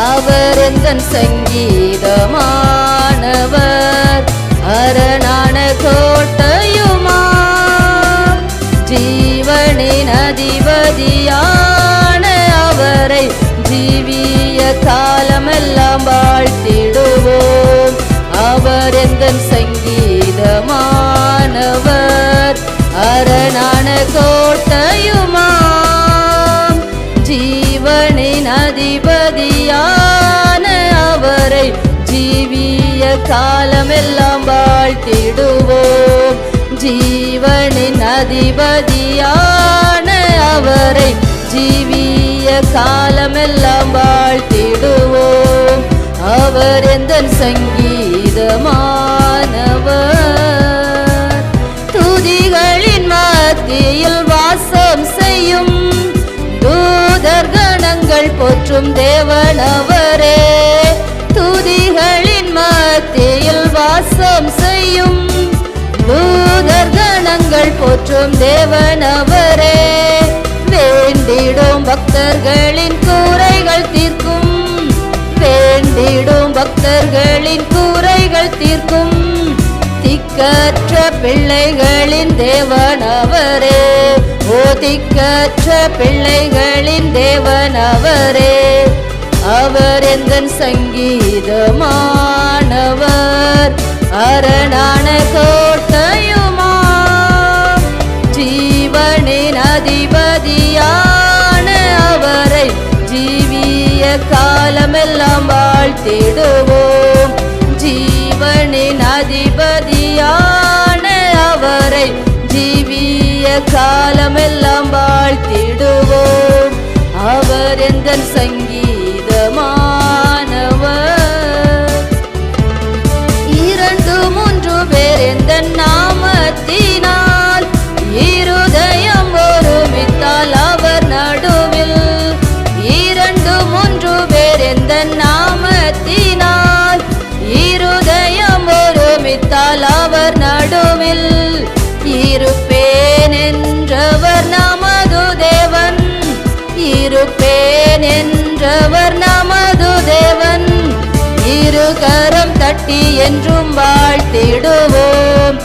அவர் எந்தன் சங்கீதமானவர், அரணான கோட்டையுமாம். ஜீவனின் அதிபதியான அவரை ஜீவிய காலமெல்லாம் வாழ்த்திடுவோம். அவர் எந்தன் சங்கீதமானவர், அரணான கோட்டையுமாம். ஜீவனின் அதிபதியான அவரை ஜீவிய காலமெல்லாம் வாழ்த்திடுவோம். ஜீவனின் அதிபதியான அவரை ஜீவிய காலமெல்லாம் வாழ்த்திடுவோம். அவர் எந்தன் சங்கீதமானவர். துதிகளின் மத்தியில் வாசம் செய்யும் தூதர் கணங்கள் போற்றும் தேவனவரே. துதிகளின் மத்தியில் வாசம் செய்யும் தூதர் கணங்கள் போற்றும் தேவனவரே. வேண்டிடும் பக்தர்களின் குறைகள் தீர்க்கும், வேண்டிடும் பக்தர்களின் குறைகள் தீர்க்கும் திக்கற்ற பிள்ளைகளின் தேவனவரே. ஓ திக்கற்ற பிள்ளைகளின் தேவனவரே. அவர் எந்தன் சங்கீதமானவர், அரணான கோட்டையுமாம். ஜீவனின் அதிபதியான அவரை ஜீவிய காலமெல்லாம் வாழ்த்திடுவோம். ஜீவனின் அதிபதியான அவரை ஜீவிய காலமெல்லாம் வாழ்த்திடுவோம். அவர் எந்தன் சங்கீதமானவர். 2-3 பேர் எந்தன் நாமத்தினால் இருதயம் ஒருமித்தால் அவர் நடுவில். 2-3 பேர் எந்தன் நாமத்தினால் இருதயம் ஒருமித்தால் அவர் நடுவில். இருப்பேன் என்றவர் நமது தேவன், இருப்பேன் என்றவர் நமது தேவன். இருகரம் தட்டி என்றும் வாழ்த்திடுவோம்,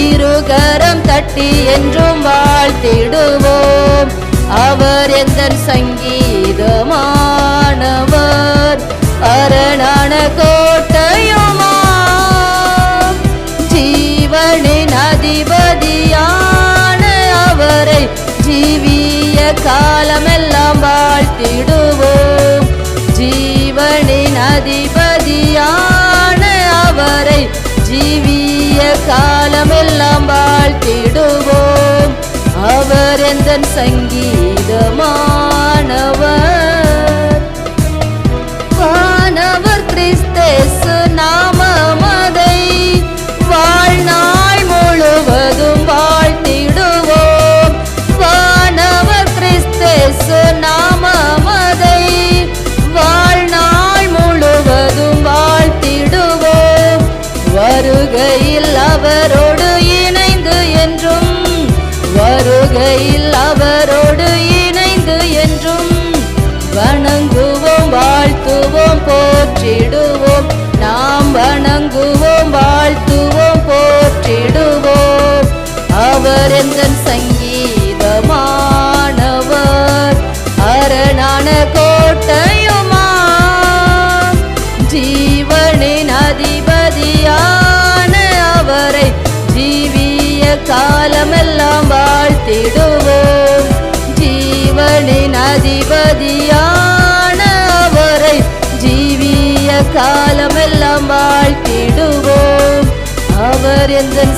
இருகரம் தட்டி என்றும் வாழ்த்திடுவோம். அவர் எந்தன் சங்கீதமானவர், அரணான கோட்டையுமாம். ஜீவனின் அதிபதியான அவரை ஜீவிய காலமெல்லாம் வாழ்த்திடுவோம். ஜீவனின் அதிபதியான அவரை ஜீவிய காலமெல்லாம் வாழ்த்திடுவோம். அவர் எந்தன் சங்கீதமானவர். வானவர் கிறிஸ்தேசு நாமமதை வாழ்நாள் முழுவதும் வாழ்த்திடுவோம். வானவர் கிறிஸ்தேசு நாமமதை வாழ்நாள் முழுவதும் வாழ்த்திடுவோம். வருகையில் அவரோடு இணைந்து என்றும், வருகையில் அவரோடு இணைந்து என்றும் வணங்குவோம், வாழ்த்துவோம், போற்றிடுவோம். நாம் வணங்குவோம், வாழ்த்துவோம், போற்றிடுவோம். அவர் எந்தன் சங்கீதமானவர், அரணான கோட்டையுமாம். ஜீவனின் அதிபதியான அவரை ஜீவிய காலமெல்லாம் வாழ்த்திடுவோம். ஜீவனின் அதிபதியான அவரை ஜீவிய காலமெல்லாம் வாழ்த்திடுவோம். அவர் எந்தன்